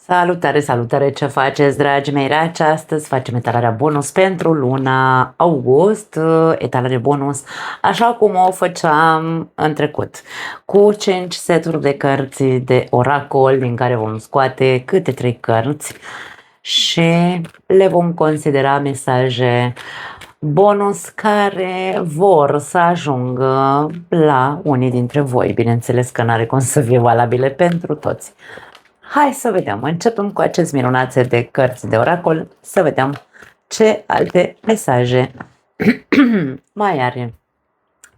Salutare, salutare, ce faceți, dragi mei raci? Astăzi facem etalarea bonus pentru luna august, etalare bonus, așa cum o făceam în trecut, cu 5 seturi de cărți de oracol, din care vom scoate câte 3 cărți și le vom considera mesaje bonus care vor să ajungă la unii dintre voi. Bineînțeles că n-are cum să fie valabile pentru toți. Hai să vedem, începem cu acest minunat set de cărți de oracol, să vedem ce alte mesaje mai are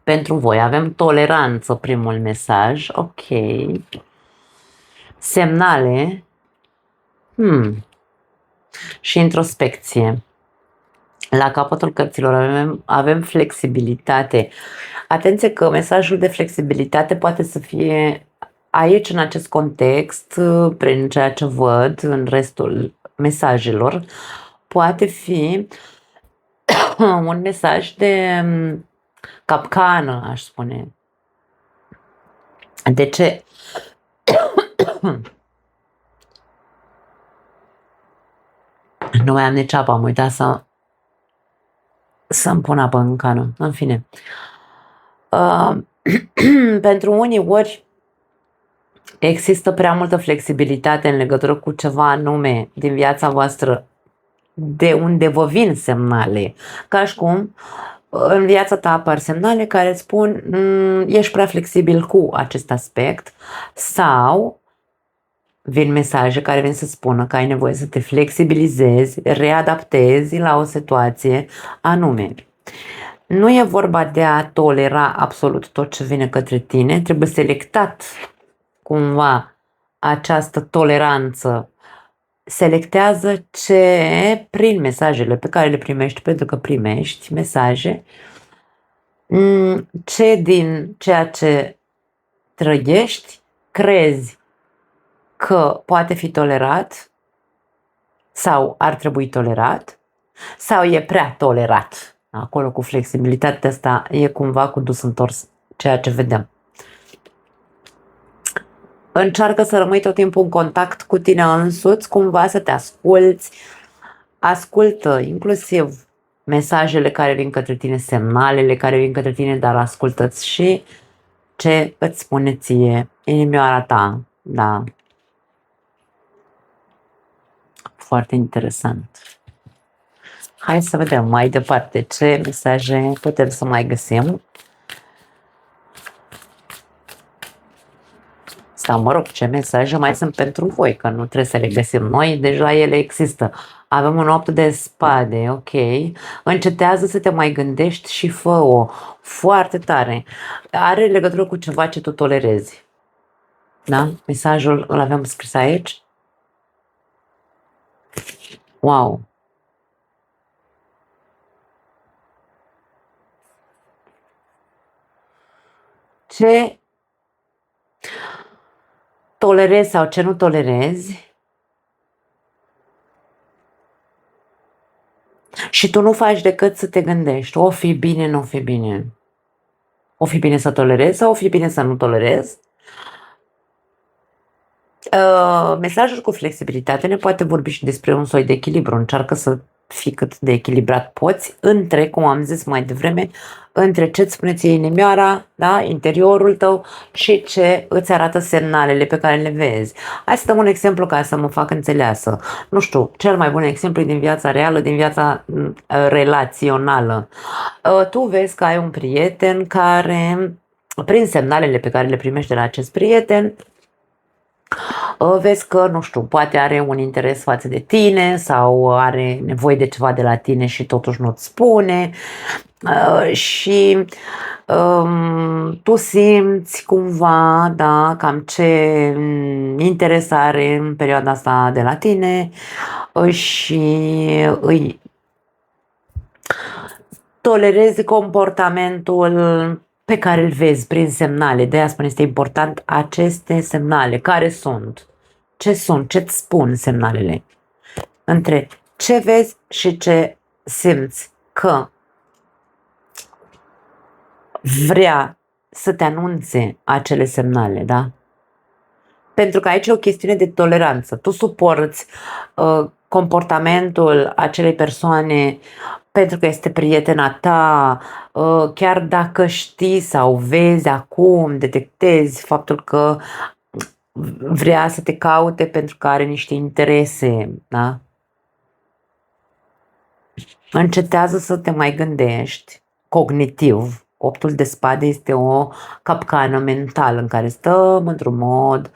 pentru voi. Avem toleranță, primul mesaj, ok, semnale și introspecție. La capătul cărților avem flexibilitate. Atenție că mesajul de flexibilitate poate să fie aici, în acest context, prin ceea ce văd în restul mesajelor, poate fi un mesaj de capcană, aș spune. De ce? Nu mai am nici apă, am uitat să-mi pun apă în cană. În fine. Pentru unii ori există prea multă flexibilitate în legătură cu ceva anume din viața voastră, de unde vă vin semnale. Ca și cum în viața ta apar semnale care spun ești prea flexibil cu acest aspect, sau vin mesaje care vin să spună că ai nevoie să te flexibilizezi, readaptezi la o situație anume. Nu e vorba de a tolera absolut tot ce vine către tine, trebuie selectat cumva această toleranță. Selectează ce, prin mesajele pe care le primești, pentru că primești mesaje, ce din ceea ce trăiești crezi că poate fi tolerat sau ar trebui tolerat sau e prea tolerat. Acolo cu flexibilitatea asta e cumva cu dus întors ceea ce vedem. Încearcă să rămâi tot timpul în contact cu tine însuți, cumva să te asculți, ascultă inclusiv mesajele care vin către tine, semnalele care vin către tine, dar ascultă-ți și ce îți spune ție inimioara ta. Da. Foarte interesant. Hai să vedem mai departe ce mesaje putem să mai găsim. Sau, mă rog, ce mesaje mai sunt pentru voi, că nu trebuie să le găsim noi, deja ele există. Avem un 8 de spade, ok. Încetează să te mai gândești și fă-o. Foarte tare. Are legătură cu ceva ce tu tolerezi. Da? Mesajul îl avem scris aici. Wow! Ce tolerezi sau ce nu tolerezi și tu nu faci decât să te gândești, o fi bine, nu o fi bine. O fi bine să tolerezi sau o fi bine să nu tolerezi? Mesajul cu flexibilitate ne poate vorbi și despre un soi de echilibru. Încearcă să fii cât de echilibrat poți între, cum am zis mai devreme, între ce îți spune ție inimioara, da? Interiorul tău, și ce îți arată semnalele pe care le vezi. Hai să dăm un exemplu ca să mă fac înțeleasă. Nu știu, cel mai bun exemplu din viața reală, din viața relațională. Tu vezi că ai un prieten care, prin semnalele pe care le primești de la acest prieten, vezi că, nu știu, poate are un interes față de tine sau are nevoie de ceva de la tine și totuși nu-ți spune, și tu simți cumva, da, cam ce interes are în perioada asta de la tine și îi tolerezi comportamentul pe care îl vezi prin semnale. De aia spun, este important aceste semnale. Care sunt? Ce sunt? Ce-ți spun semnalele? Între ce vezi și ce simți că vrea să te anunțe acele semnale, da? pentru că aici e o chestiune de toleranță. Tu suporți comportamentul acelei persoane pentru că este prietena ta, chiar dacă știi sau vezi acum, detectezi faptul că vrea să te caute pentru că are niște interese, da? Încetează să te mai gândești cognitiv. Optul de spade este o capcană mentală în care stăm într-un mod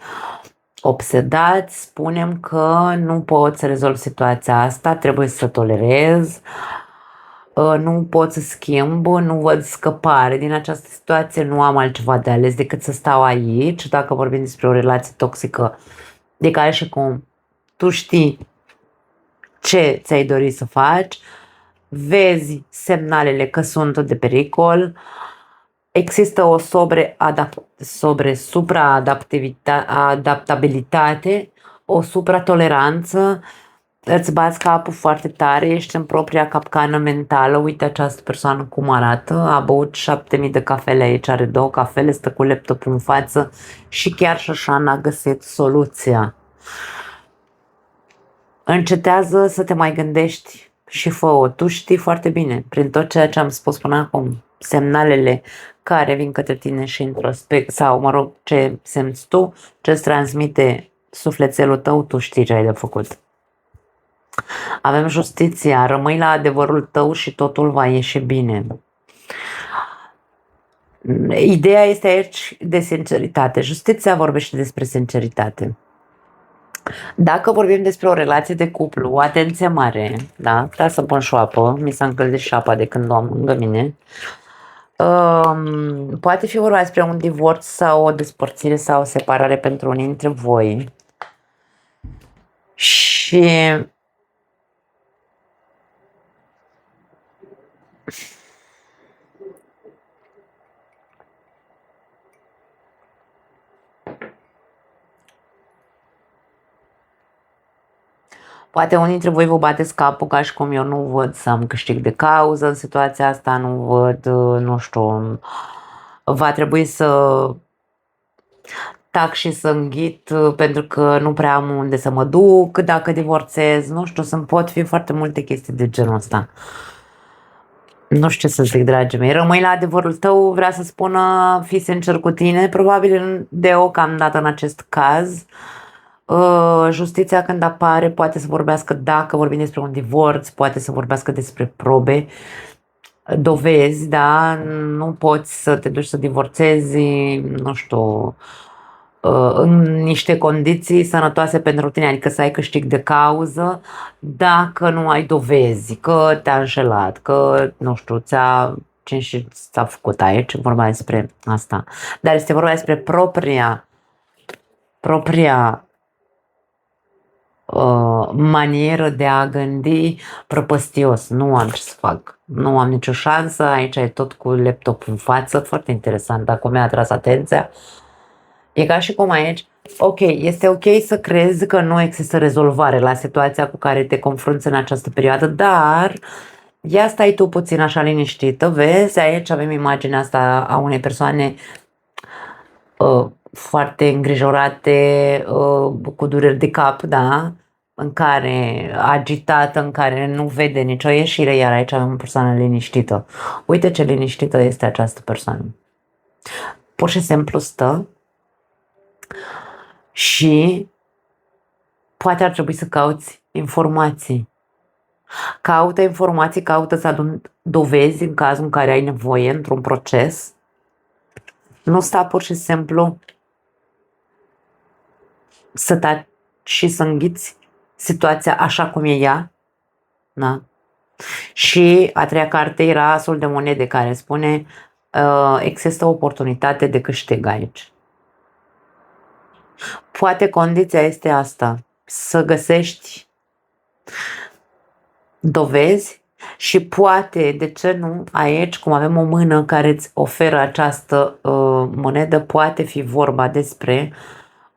obsedați, spunem că nu pot să rezolv situația asta, trebuie să tolerez, nu pot să schimb, nu văd scăpare din această situație, nu am altceva de ales decât să stau aici. Dacă vorbim despre o relație toxică de care și cum tu știi ce ți-ai dorit să faci, vezi semnalele că sunt de pericol, există o supraadaptabilitate, o supratoleranță, îți bați capul foarte tare, ești în propria capcană mentală, uite această persoană cum arată, a băut 7000 de cafele aici, are 2 cafele, stă cu laptopul în față și chiar și așa n-a găsit soluția. Încetează să te mai gândești și fă-o. Tu știi foarte bine, prin tot ceea ce am spus până acum, semnalele care vin către tine și introspect, sau mă rog, ce simți tu, ce îți transmite sufletelul tău, tu știi ce ai de făcut. Avem justiția, rămâi la adevărul tău și totul va ieși bine. Ideea este aici de sinceritate. Justiția vorbește despre sinceritate. Dacă vorbim despre o relație de cuplu, o atenție mare, da? Trebuie să pun și o apă, mi s-a încălzit și apa de când o am lângă mine. Poate fi vorba despre un divorț sau o despărțire sau o separare pentru unii dintre voi. Și poate unii dintre voi vă bateți capul ca și cum eu nu văd să am câștig de cauză în situația asta, nu văd, nu știu, va trebui să tac și să înghit pentru că nu prea am unde să mă duc dacă divorțez, nu știu, pot fi foarte multe chestii de genul ăsta. Nu știu ce să zic, dragii mei, rămâi la adevărul tău, vrea să spună fii sincer cu tine, probabil deocamdată în acest caz. Justiția când apare poate să vorbească, dacă vorbim despre un divorț, poate să vorbească despre probe, dovezi, da, nu poți să te duci să divorțezi, nu știu, în niște condiții sănătoase pentru tine, adică să ai câștig de cauză, dacă nu ai dovezi că te-a înșelat, că, nu știu, ce ți-a făcut aici, vorba despre asta, dar este vorba despre propria manieră de a gândi prăpăstios. Nu am ce să fac. Nu am nicio șansă. Aici e tot cu laptop în față. Foarte interesant. Dacă mi-a atras atenția. E ca și cum aici. Ok, este ok să crezi că nu există rezolvare la situația cu care te confrunți în această perioadă, dar ia stai tu puțin așa liniștită. Vezi, aici avem imaginea asta a unei persoane foarte îngrijorate, cu dureri de cap, da? În care agitată, în care nu vede nicio ieșire, iar aici avem o persoană liniștită. Uite ce liniștită este această persoană. Pur și simplu stă și poate ar trebui să cauți informații. Caută informații, caută să aduni dovezi în cazul în care ai nevoie într-un proces. Nu sta pur și simplu să taci și să înghiți situația așa cum e ea. Da? Și a treia carte era Asul de monede, care spune există o oportunitate de câștig aici. Poate condiția este asta, să găsești dovezi și poate, de ce nu, aici, cum avem o mână care îți oferă această monedă, poate fi vorba despre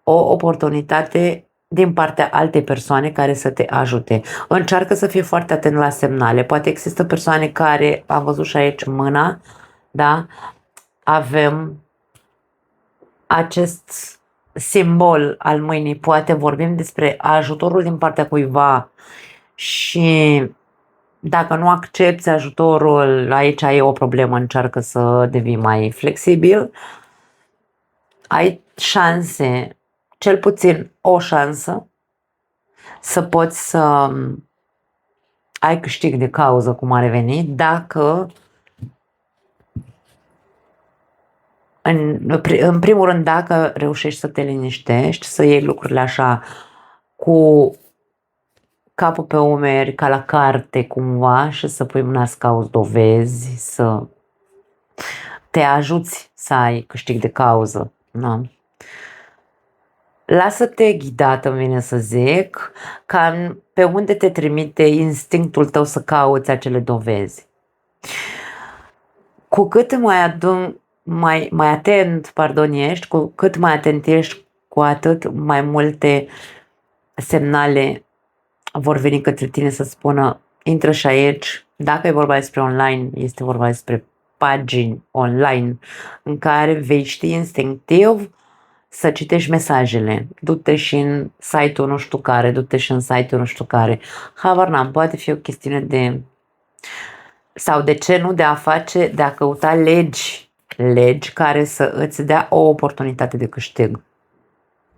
o oportunitate din partea altei persoane care să te ajute. Încearcă să fii foarte atent la semnale. Poate există persoane care, am văzut și aici mâna, da? Avem acest simbol al mâinii, poate vorbim despre ajutorul din partea cuiva și dacă nu accepti ajutorul, aici ai o problemă, încearcă să devii mai flexibil. Ai șanse, cel puțin o șansă, să poți să ai câștig de cauză, cum ar veni, dacă în primul rând, dacă reușești să te liniștești, să iei lucrurile așa cu capul pe umeri, ca la carte cumva, și să pui mâna să cauți dovezi, să te ajuți să ai câștig de cauză. Da? Lasă-te ghidat, îmi vine să zic, ca pe unde te trimite instinctul tău să cauți acele dovezi. Cu cât mai atent, ești, cu cât mai atent ești, cu atât mai multe semnale vor veni către tine să spună: intră și aici. Dacă e vorba despre online, este vorba despre pagini online în care vei ști instinctiv să citești mesajele. Du-te și în site-ul nu știu care, du-te și în site-ul nu știu care. Habar n-am, poate fi o chestiune de... sau de ce nu, de a face, de a căuta legi care să îți dea o oportunitate de câștig.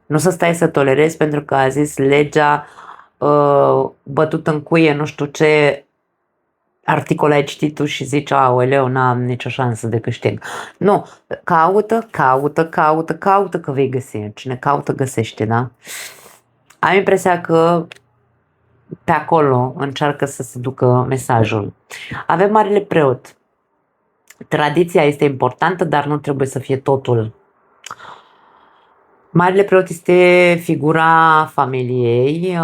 Nu să stai să tolerezi pentru că a zis legea bătut în cuie, nu știu ce articol ai citit tu și zici: aoleu, n-am nicio șansă de câștig. Nu, caută că vei găsi. Cine caută, găsește, da? Am impresia că pe acolo încearcă să se ducă mesajul. Avem Marele Preot. Tradiția este importantă, dar nu trebuie să fie totul. Marele Preot este figura familiei,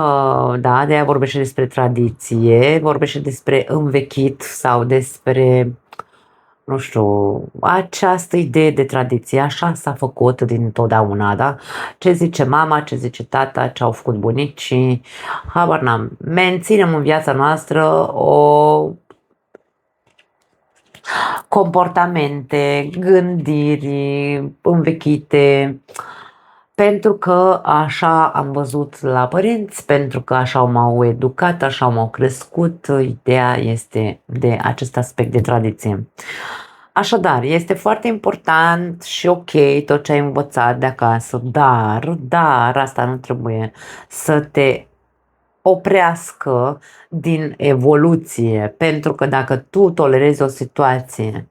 da, de aia vorbește despre tradiție, vorbește despre învechit sau despre, nu știu, această idee de tradiție, așa s-a făcut din totdeauna, da? Ce zice mama, ce zice tata, ce au făcut bunicii, habar n-am. Menținem în viața noastră o comportamente, gândiri învechite, pentru că așa am văzut la părinți, pentru că așa m-au educat, așa m-au crescut. Ideea este de acest aspect de tradiție. Așadar, este foarte important și ok tot ce ai învățat de acasă, dar asta nu trebuie să te oprească din evoluție, pentru că dacă tu tolerezi o situație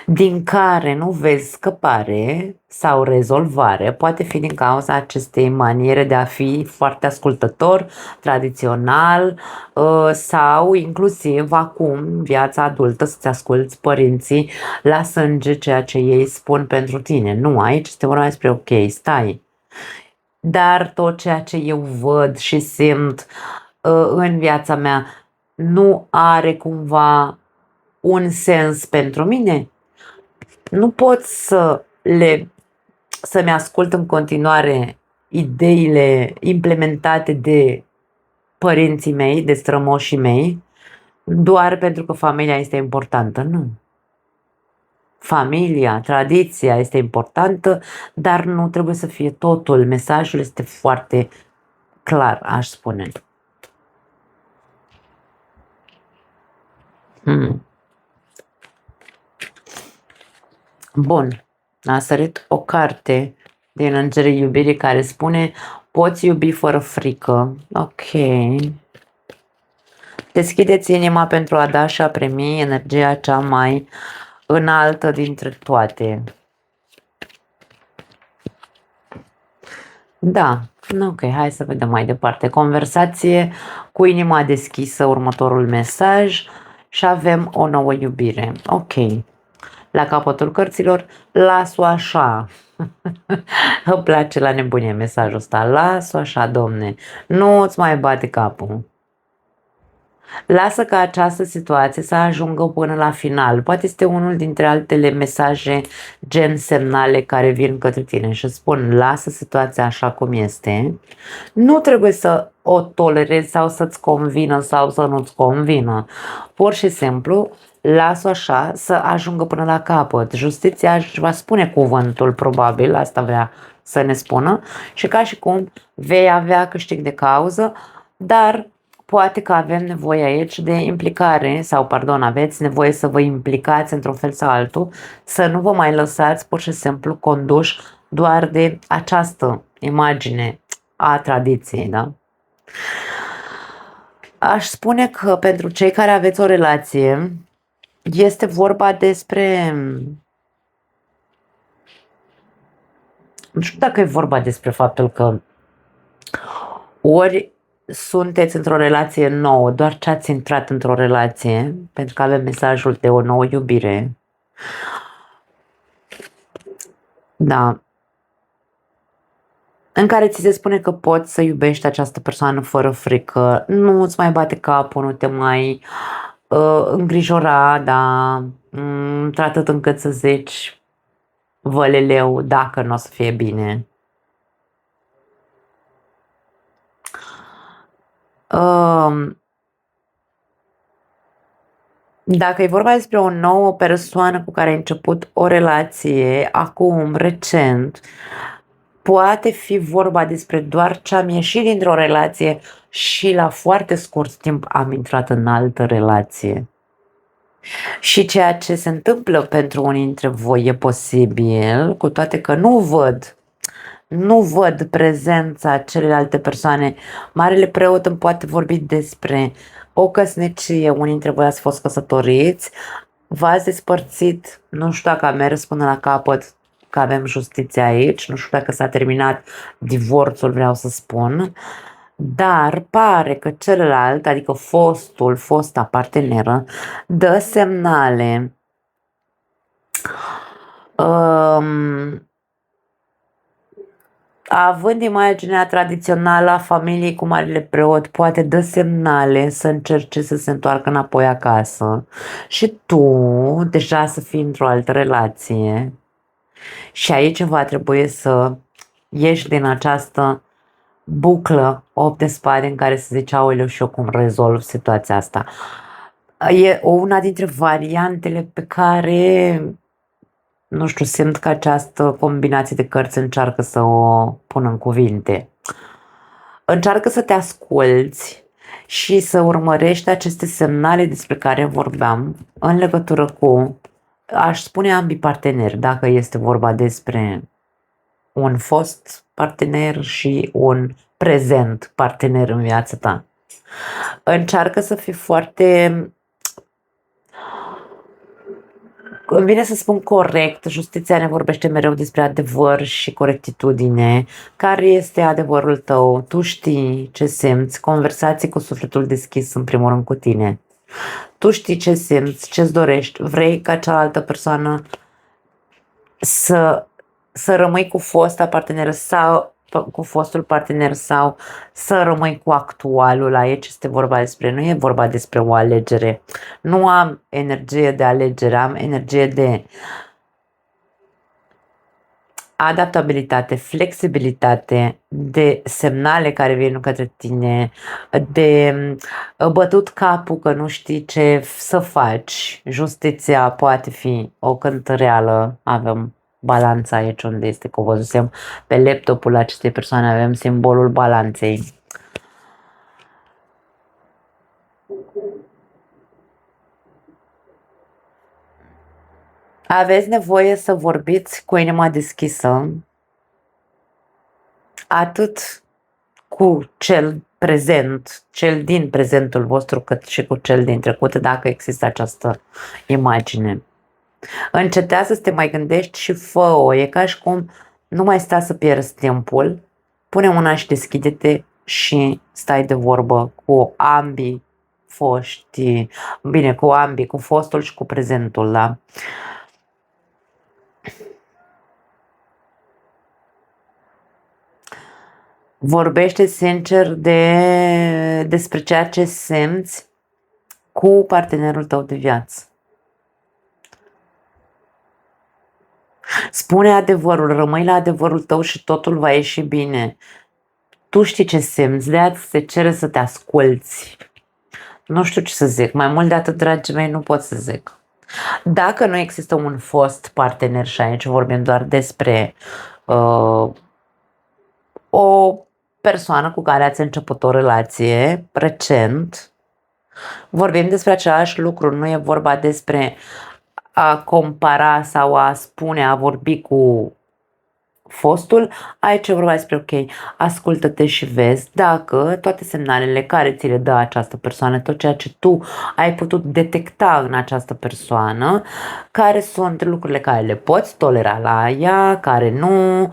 din care nu vezi scăpare sau rezolvare, poate fi din cauza acestei maniere de a fi foarte ascultător, tradițional, sau inclusiv acum, viața adultă, să-ți asculți părinții la sânge ceea ce ei spun pentru tine. Nu, aici este vorba despre ok, stai. Dar tot ceea ce eu văd și simt în viața mea nu are cumva un sens pentru mine? Nu pot să-mi ascult în continuare ideile implementate de părinții mei, de strămoșii mei, doar pentru că familia este importantă. Nu. Familia, tradiția este importantă, dar nu trebuie să fie totul. Mesajul este foarte clar, aș spune. Bun, a sărit o carte din Îngerii Iubirii care spune: poți iubi fără frică. Ok. Deschideți inima pentru a da și a primi energia cea mai înaltă dintre toate. Da, ok, hai să vedem mai departe. Conversație cu inima deschisă, următorul mesaj, și avem o nouă iubire. Ok. La capătul cărților, las-o așa. Îmi place la nebunie mesajul ăsta. Las-o așa, domne. Nu îți mai bate capul. Lasă ca această situație să ajungă până la final. Poate este unul dintre altele mesaje gen semnale care vin către tine și spun: lasă situația așa cum este. Nu trebuie să o tolerezi sau să-ți convină sau să nu-ți convină. Pur și simplu, lasă așa să ajungă până la capăt. Justiția își va spune cuvântul, probabil, asta vrea să ne spună și ca și cum vei avea câștig de cauză, dar poate că avem nevoie aici de implicare sau, pardon, aveți nevoie să vă implicați într-un fel sau altul, să nu vă mai lăsați pur și simplu conduși doar de această imagine a tradiției, da? Aș spune că pentru cei care aveți o relație, este vorba despre, nu știu dacă e vorba despre faptul că ori sunteți într-o relație nouă, doar ce ați intrat într-o relație, pentru că avem mesajul de o nouă iubire. Da. În care ți se spune că poți să iubești această persoană fără frică, nu îți mai bate capul, nu te mai îngrijora, da, într-atât încât să zici văleleu dacă nu o să fie bine. Dacă e vorba despre o nouă persoană cu care ai început o relație, acum, recent, poate fi vorba despre doar ce am ieșit dintr-o relație și la foarte scurt timp am intrat în altă relație. Și ceea ce se întâmplă pentru unii dintre voi e posibil, cu toate că nu văd prezența celelalte persoane. Marele Preot îmi poate vorbi despre o căsnicie, unii dintre voi ați fost căsătoriți, v-ați despărțit, nu știu dacă a mers până la capăt, că avem justiție aici, nu știu dacă s-a terminat divorțul, vreau să spun, dar pare că celălalt, adică fosta parteneră, dă semnale având imaginea tradițională a familiei cu Marele Preot, poate dă semnale să încerce să se întoarcă înapoi acasă și tu deja să fii într-o altă relație și aici va trebui să ieși din această buclă 8 de spade în care se zice, aoleu, și eu cum rezolv situația asta. E una dintre variantele pe care, nu știu, simt că această combinație de cărți încearcă să o pună în cuvinte. Încearcă să te asculți și să urmărești aceste semnale despre care vorbeam în legătură cu, aș spune, ambii parteneri, dacă este vorba despre un fost partener și un prezent partener în viața ta. Încearcă să fii foarte, îmi vine să spun corect, justiția ne vorbește mereu despre adevăr și corectitudine. Care este adevărul tău? Tu știi ce simți, conversații cu sufletul deschis în primul rând cu tine. Tu știi ce simți, ce-ți dorești, vrei ca cealaltă persoană să rămâi cu fosta parteneră sau cu fostul partener sau să rămâi cu actualul. Aici este vorba despre, nu e vorba despre o alegere. Nu am energie de alegere, am energie de adaptabilitate, flexibilitate, de semnale care vin către tine, de bătut capul că nu știi ce să faci. Justiția poate fi o cântăreală, avem balanța aici unde este, că văzusem pe laptopul acestei persoane, avem simbolul balanței. Aveți nevoie să vorbiți cu inima deschisă, atât cu cel prezent, cel din prezentul vostru, cât și cu cel din trecut, dacă există această imagine. Încetează să te mai gândești și fă-o. E ca și cum nu mai sta să pierzi timpul, pune mâna și deschide-te și stai de vorbă cu ambii foști, bine, cu ambii, cu fostul și cu prezentul, da? Vorbește sincer despre ceea ce simți cu partenerul tău de viață. Spune adevărul, rămâi la adevărul tău și totul va ieși bine. Tu știi ce simți, de-aia se cere să te asculți. Nu știu ce să zic, mai mult de atât, dragii mei, nu pot să zic. Dacă nu există un fost partener și aici vorbim doar despre o persoană cu care ați început o relație recent, vorbim despre același lucru, nu e vorba despre a compara sau a spune, a vorbi cu fostul, aici e vorba despre, ok, ascultă-te și vezi dacă toate semnalele care ți le dă această persoană, tot ceea ce tu ai putut detecta în această persoană, care sunt lucrurile care le poți tolera la ea, care nu,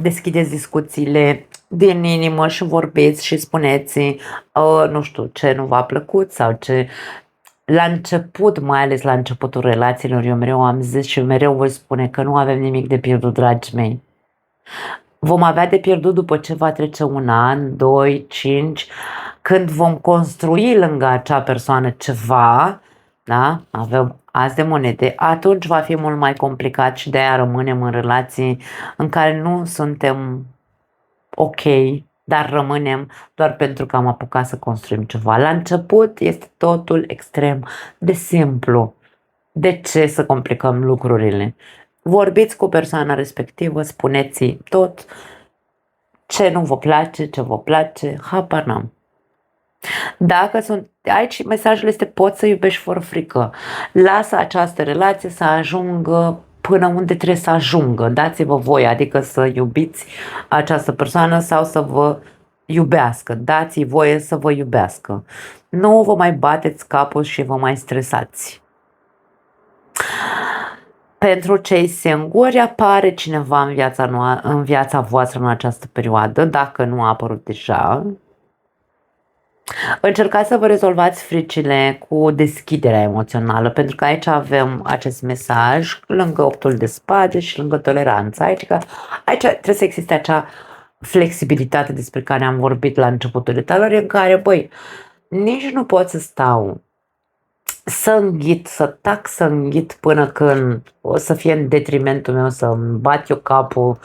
deschideți discuțiile din inimă și vorbiți și spuneți, nu știu, ce nu v-a plăcut sau ce. La început, mai ales la începutul relațiilor, eu mereu am zis și mereu voi spune că nu avem nimic de pierdut, dragii mei. Vom avea de pierdut după ce va trece un an, 2, 5, când vom construi lângă acea persoană ceva, da? Avem as de monede, atunci va fi mult mai complicat și de-aia rămânem în relații în care nu suntem ok, dar rămânem doar pentru că am apucat să construim ceva. La început este totul extrem de simplu. De ce să complicăm lucrurile? Vorbiți cu persoana respectivă, spuneți tot ce nu vă place, ce vă place, habar n-am. Dacă sunt aici, mesajul este poți să iubești fără frică. Lasă această relație să ajungă până unde trebuie să ajungă. Dați-vă voi, adică să iubiți această persoană sau să vă iubească. Dați-i voie să vă iubească. Nu vă mai bateți capul și vă mai stresați. Pentru cei singuri apare cineva în viața voastră în această perioadă, dacă nu a apărut deja. Încercați să vă rezolvați fricile cu deschiderea emoțională, pentru că aici avem acest mesaj lângă optul de spade și lângă toleranță. Aici trebuie să existe acea flexibilitate despre care am vorbit la începutul detalului, în care, băi, nici nu pot să stau să înghit, să tac să înghit până când o să fie în detrimentul meu, să-mi bat eu capul,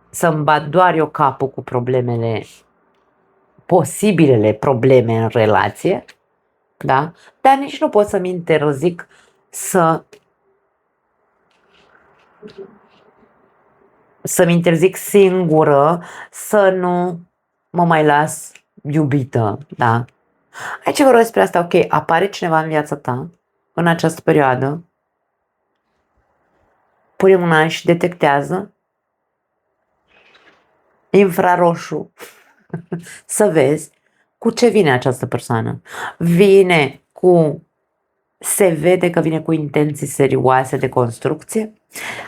să-mi bat doar eu capul cu problemele, posibilele probleme în relație, da? Dar nici nu pot să-mi interzic să-mi interzic singură să nu mă mai las iubită, da? Aici vorbesc despre asta, ok, apare cineva în viața ta în această perioadă, pune mâna și detectează infraroșu să vezi cu ce vine această persoană. Se vede că vine cu intenții serioase de construcție,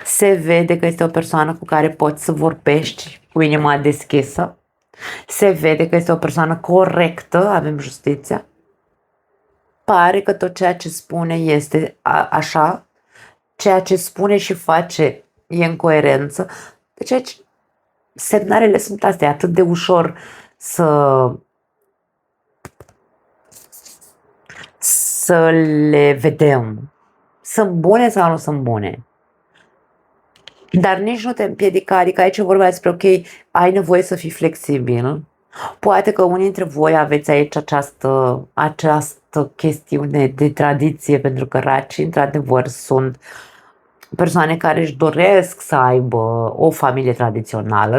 se vede că este o persoană cu care poți să vorbești cu inima deschisă, se vede că este o persoană corectă, avem justiția, pare că tot ceea ce spune este așa, ceea ce spune și face e în coerență, deci semnalele sunt astea, atât de ușor să le vedem. Sunt bune sau nu sunt bune? Dar nici nu te împiedica, adică aici e vorba despre, ok, ai nevoie să fii flexibil. Poate că unii dintre voi aveți aici această chestiune de tradiție, pentru că racii, într-adevăr, sunt persoane care își doresc să aibă o familie tradițională.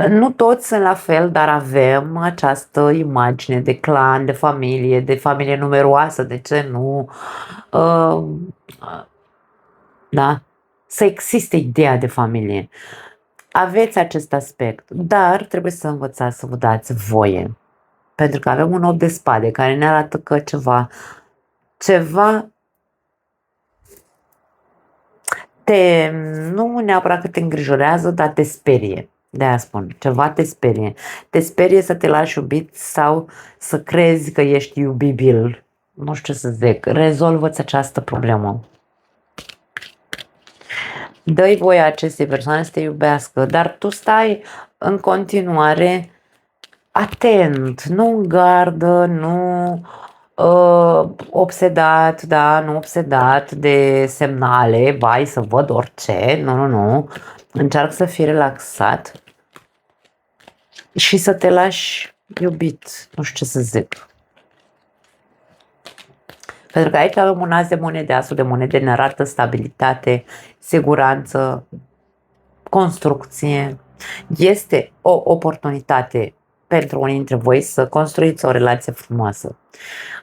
Nu toți sunt la fel, dar avem această imagine de clan, de familie numeroasă, de ce nu? Da? Să existe ideea de familie. Aveți acest aspect, dar trebuie să învățați să vă dați voie. Pentru că avem un 8 de spade care ne arată că ceva nu neapărat că te îngrijorează, dar te sperie. De-aia spun, ceva te sperie. Te sperie să te lași iubit sau să crezi că ești iubibil. Nu știu ce să zic. Rezolvă-ți această problemă. Dă-i voie acestei persoane să te iubească, dar tu stai în continuare atent, nu în gardă, nu obsedat, da, nu obsedat de semnale, vai să văd orice, nu. Încearcă să fii relaxat și să te lași iubit, nu știu ce să zic. Pentru că aici avem un as de monede, asul de monede ne arată stabilitate, siguranță, construcție. Este o oportunitate pentru unii dintre voi să construiți o relație frumoasă.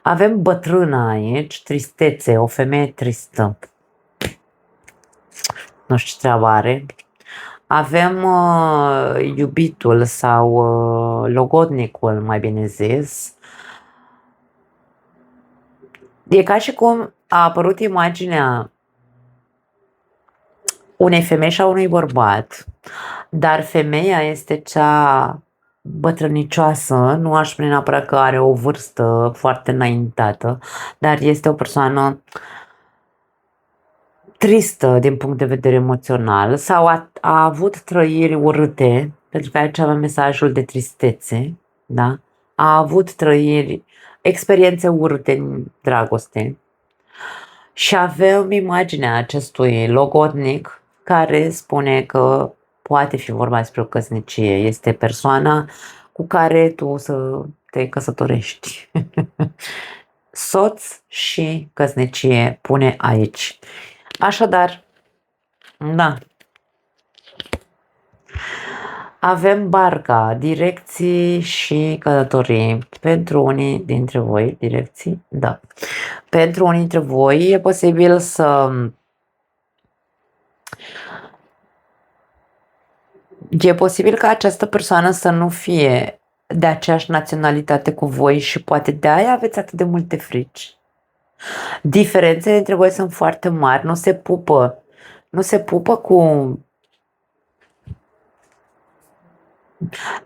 Avem bătrână aici, tristețe, o femeie tristă. Nu știu ce treabă are. Avem iubitul sau logodnicul, mai bine zis. E ca și cum a apărut imaginea unei femei și a unui bărbat, dar femeia este cea bătrânicioasă, nu aș spune neapărat că are o vârstă foarte înaintată, dar este o persoană tristă din punct de vedere emoțional sau a avut trăiri urâte, pentru că aici avem mesajul de tristețe, da? A avut trăiri, experiențe urâte în dragoste și avem imaginea acestui logodnic care spune că poate fi vorba despre o căsnicie. Este persoana cu care tu să te căsătorești. Soț și căsnicie pune aici. Așadar, da. Avem barca, direcții și călătorii. Pentru unii dintre voi, direcții? Da. Pentru unii dintre voi e posibil să... E posibil ca această persoană să nu fie de aceeași naționalitate cu voi și poate de aia aveți atât de multe frici. Diferențele între voi sunt foarte mari, nu se pupă. Nu se pupă cu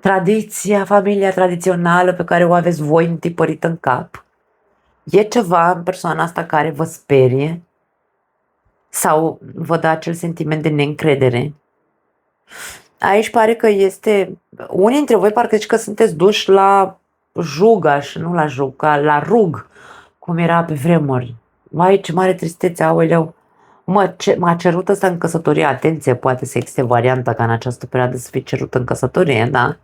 tradiția, familia tradițională pe care o aveți voi întipărită în cap. E ceva în persoana asta care vă sperie sau vă dă acel sentiment de neîncredere. Aici pare că este... Unii dintre voi parcă zici că sunteți duși la jugaș, nu la jug, la rug, cum era pe vremuri. Vai, ce mare tristețe, aoleu. M-a cerut ăsta în căsătorie. Atenție, poate să existe varianta ca în această perioadă să fii cerut în căsătorie, da?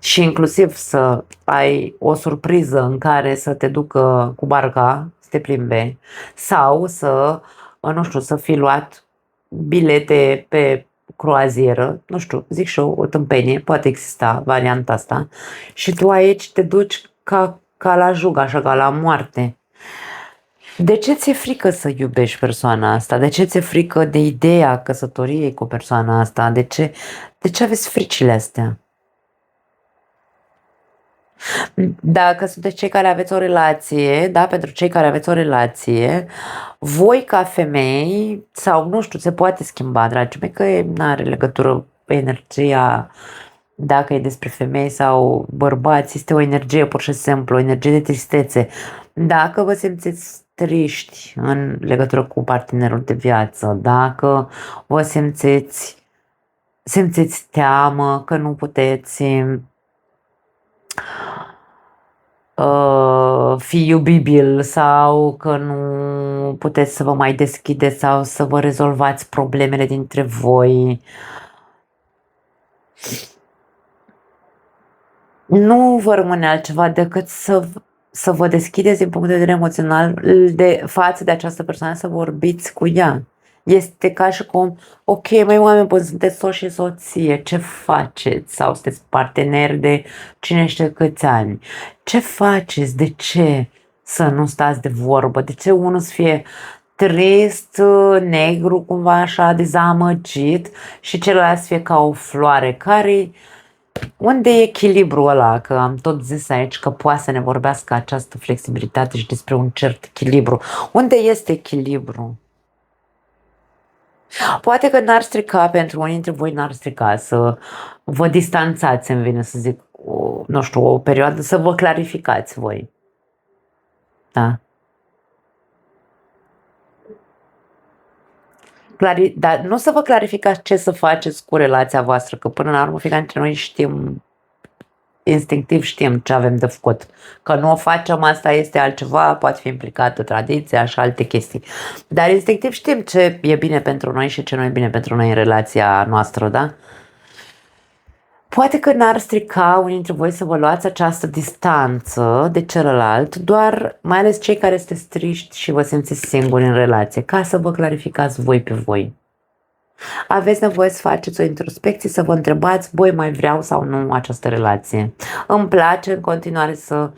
Și inclusiv să ai o surpriză în care să te ducă cu barca, să te plimbe, sau să, nu știu, să fi luat bilete pe croazieră, nu știu, zic și eu, o tâmpenie, poate exista varianta asta, și tu aici te duci ca la jug, așa, ca la moarte. De ce ți-e frică să iubești persoana asta? De ce ți-e frică de ideea căsătoriei cu persoana asta? De ce aveți fricile astea? Dacă sunteți cei care aveți o relație, da, pentru cei care aveți o relație, voi ca femei, sau nu știu, se poate schimba, dragii mei, că nu are legătură energia, dacă e despre femei sau bărbați, este o energie pur și simplu, o energie de tristețe. Dacă vă simțiți triști în legătură cu partenerul de viață, dacă vă simțiți teamă că nu puteți fi iubibil sau că nu puteți să vă mai deschideți sau să vă rezolvați problemele dintre voi, nu vă rămâne altceva decât să vă deschideți din punct de vedere emoțional față de această persoană, să vorbiți cu ea. Este ca și cum, ok, măi oameni buni, sunteți soț și soție, ce faceți? Sau sunteți parteneri de cine știe câți ani. Ce faceți? De ce să nu stați de vorbă? De ce unul să fie trist, negru, cumva așa, dezamăgit și celălalt să fie ca o floare? Unde e echilibrul ăla? Că am tot zis aici că poate să ne vorbească această flexibilitate și despre un cert echilibru. Unde este echilibru? Poate că n-ar strica, pentru unii dintre voi n-ar strica să vă distanțați, îmi vine să zic, nu știu, o perioadă, să vă clarificați voi. Da? Dar nu să vă clarificați ce să faceți cu relația voastră, că până la urmă fiecare dintre noi știm, instinctiv știm ce avem de făcut. Că nu o facem, asta este altceva, poate fi implicată tradiția și alte chestii. Dar instinctiv știm ce e bine pentru noi și ce nu e bine pentru noi în relația noastră, da? Poate că n-ar strica unii dintre voi să vă luați această distanță de celălalt, doar mai ales cei care sunteți triști și vă simțiți singuri în relație, ca să vă clarificați voi pe voi. Aveți nevoie să faceți o introspecție, să vă întrebați, băi, mai vreau sau nu această relație? Îmi place în continuare să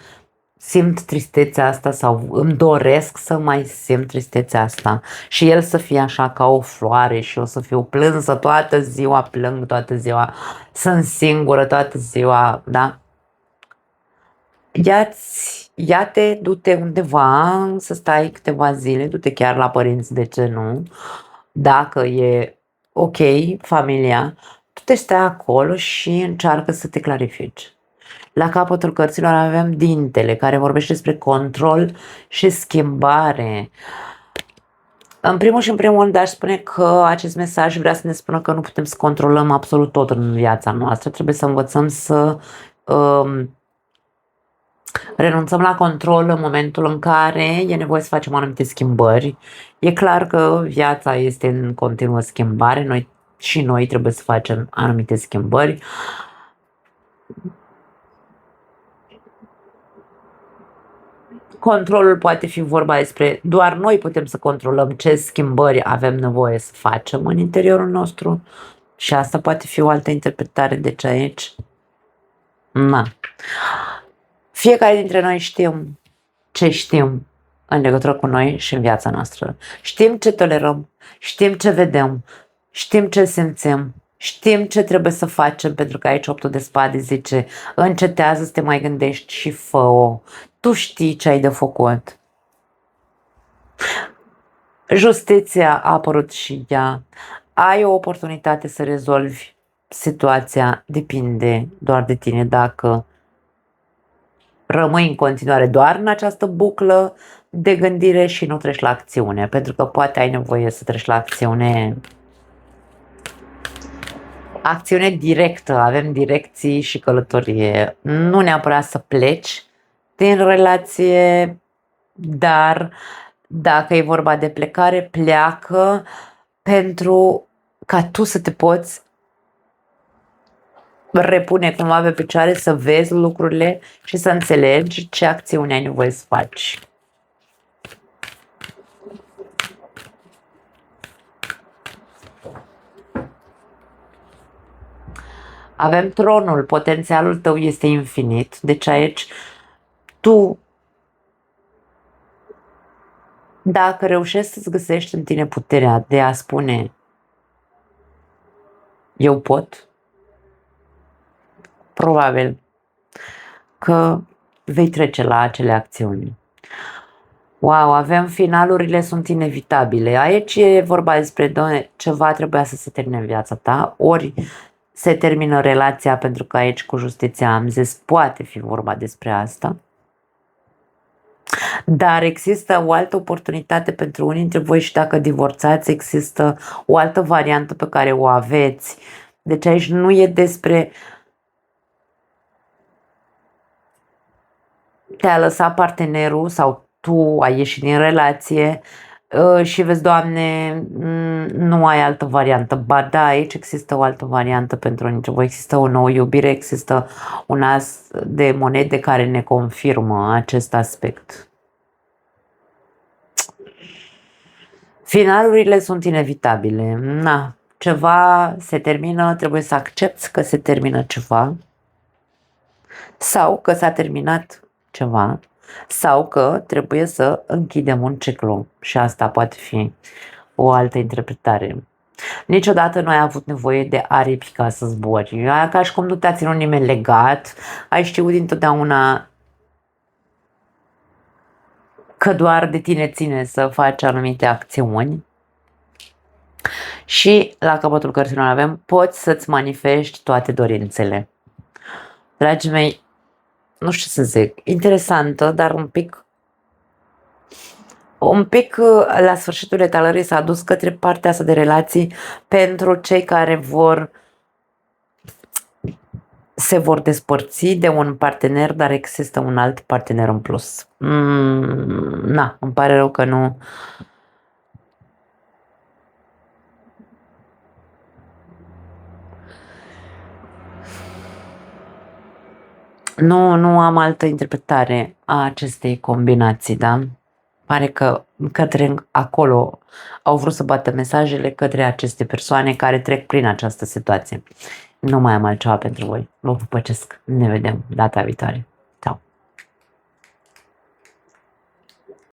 simt tristețea asta sau îmi doresc să mai simt tristețea asta și el să fie așa ca o floare și eu să fiu plânsă toată ziua, plâng toată ziua, sunt singură toată ziua, da? Ia-te, du-te undeva să stai câteva zile, du-te chiar la părinți, de ce nu? Dacă e ok familia, tu te stai acolo și încearcă să te clarifici. La capătul cărților avem Dintele, care vorbește despre control și schimbare. În primul și în primul rând aș spune că acest mesaj vrea să ne spună că nu putem să controlăm absolut tot în viața noastră. Trebuie să învățăm să renunțăm la control în momentul în care e nevoie să facem anumite schimbări. E clar că viața este în continuă schimbare, noi trebuie să facem anumite schimbări. Controlul poate fi vorba despre doar noi putem să controlăm ce schimbări avem nevoie să facem în interiorul nostru și asta poate fi o altă interpretare de ce aici. Na. Fiecare dintre noi știm ce știm în legătură cu noi și în viața noastră. Știm ce tolerăm, știm ce vedem, știm ce simțim, știm ce trebuie să facem, pentru că aici 8 de spade zice încetează să te mai gândești și fă-o. Tu știi ce ai de făcut. Justiția a apărut și ea. Ai o oportunitate să rezolvi situația, depinde doar de tine dacă rămâi în continuare doar în această buclă de gândire și nu treci la acțiune, pentru că poate ai nevoie să treci la acțiune directă, avem direcții și călătorie, nu neapărat să pleci din relație, dar dacă e vorba de plecare, pleacă pentru ca tu să te poți repune cumva pe picioare, să vezi lucrurile și să înțelegi ce acțiune ai nevoie să faci. Avem tronul, potențialul tău este infinit, deci aici tu, dacă reușești să-ți găsești în tine puterea de a spune eu pot, probabil că vei trece la acele acțiuni. Wow, avem finalurile sunt inevitabile. Aici e vorba despre ceva trebuia să se termine în viața ta, ori se termină relația, pentru că aici cu justiția am zis poate fi vorba despre asta. Dar există o altă oportunitate pentru unii dintre voi și dacă divorțați există o altă variantă pe care o aveți. Deci aici nu e despre te-a lăsat partenerul sau tu ai ieșit din relație și vezi, Doamne, nu ai altă variantă. Ba da, aici există o altă variantă pentru unii dintre voi. Există o nouă iubire, există un as de monede care ne confirmă acest aspect. Finalurile sunt inevitabile. Na, ceva se termină, trebuie să accepti că se termină ceva sau că s-a terminat ceva sau că trebuie să închidem un ciclu și asta poate fi o altă interpretare. Niciodată nu ai avut nevoie de aripi ca să zbori. Ca și cum nu te-a ținut nimeni legat, ai știut dintotdeauna că doar de tine ține să faci anumite acțiuni. Și la capătul cărților avem poți să-ți manifesti toate dorințele. Dragii mei, nu știu să zic, interesantă, dar un pic la sfârșitul etalării s-a dus către partea asta de relații pentru cei care se vor despărți de un partener, dar există un alt partener în plus. Na, îmi pare rău că nu. Nu am altă interpretare a acestei combinații, da? Pare că către acolo au vrut să bată mesajele către aceste persoane care trec prin această situație. Nu mai am altceva pentru voi. Vă pupăcesc. Ne vedem data viitoare. Ciao.